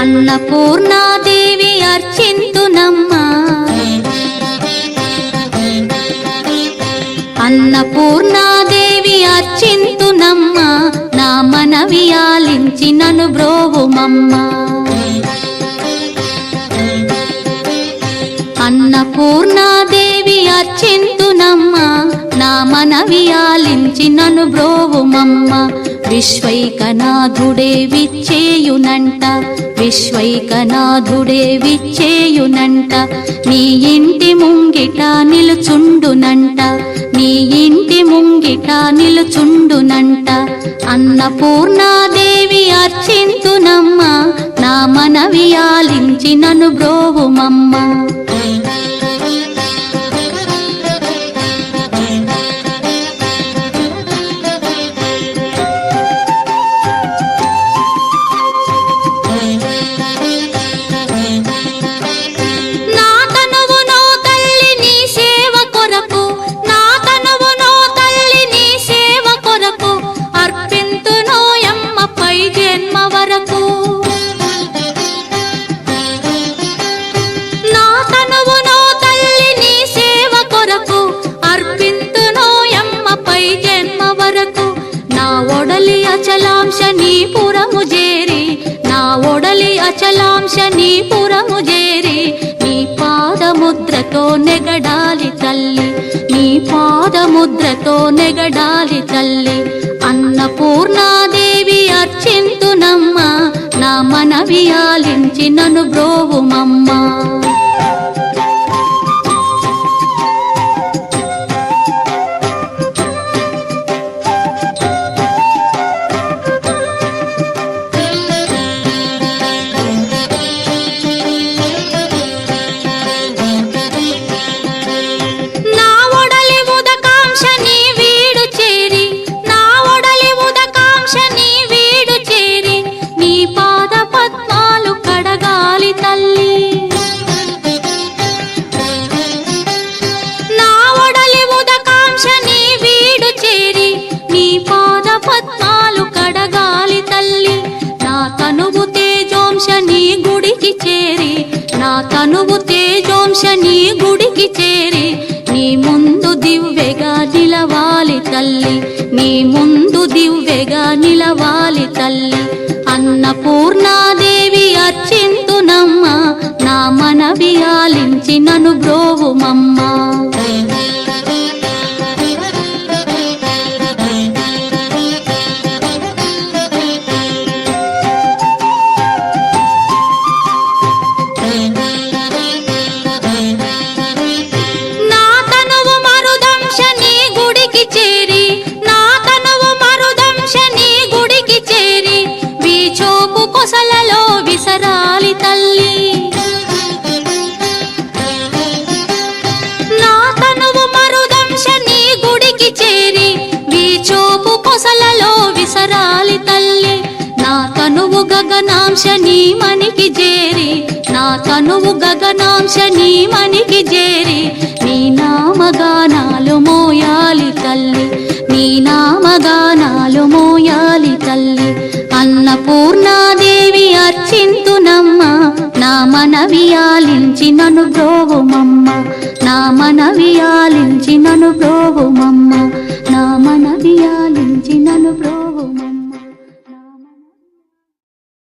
అన్నపూర్ణాదేవి అర్చింతునమ్మా, అన్నపూర్ణాదేవి అర్చింతునమ్మా, నా మనవి ఆలించి నన్ను బ్రోవుమమ్మా. అన్నపూర్ణాదేవి అర్చింతునమ్మా, నా మనవి ఆలించి నన్ను బ్రోవుమమ్మా. విశ్వైకనాథుడే విచ్చేయునంట, విశ్వైకనాథుడే విచ్చేయునంట, నీ ఇంటి ముంగిట నిలుచుండునంట, నీ ఇంటి ముంగిట నిలుచుండునంట. అన్నపూర్ణాదేవి అర్చింతునమ్మా, నా మనవి ఆలించి నన్ను బ్రోవుమమ్మా. అచలాంశ నీ పురము చేరి, నా ఒడలి అచలాంశ నీ పురము చేరి, నీ పాదముద్రతో నెగడాలి తల్లి, నీ పాదముద్రతో నెగడాలి తల్లి. అన్నపూర్ణాదేవి అర్చింతునమ్మా, నా మనవి ఆలించి నన్ను బ్రోవుమమ్మా. నా తనువు తేజోంశ నీ గుడికి చేరి, నీ ముందు దివ్వెగా నిలవాలి తల్లి, నీ ముందు దివ్వెగా నిలవాలి తల్లి. అన్నపూర్ణాదేవి అర్చింతునమ్మా, నా మనవి ఆలించి నన్ను బ్రోవుమమ్మా. కొసలలో విసరాలి తల్లి, నా తనువు మరుదంశ నీ గుడికి చేరి, వీచోపు కొసలలో విసరాలి తల్లి. నా తనువు గగనాంశ నీ మనికి చేరి, నా తనువు గగనాంశ నీ మనికి చేరి, నీ నామగానాలు మోయాలి తల్లి, నీ నామగానాలు మోయాలి తల్లి. అన్నపూర్ణాదేవి అర్చింతునమ్మా, నా మనవి ఆలించి నన్ను బ్రోవుమమ్మా, నా మనవి ఆలించి నన్ను బ్రోవుమమ్మా, నా మనవి ఆలించి నన్ను బ్రోవుమమ్మా.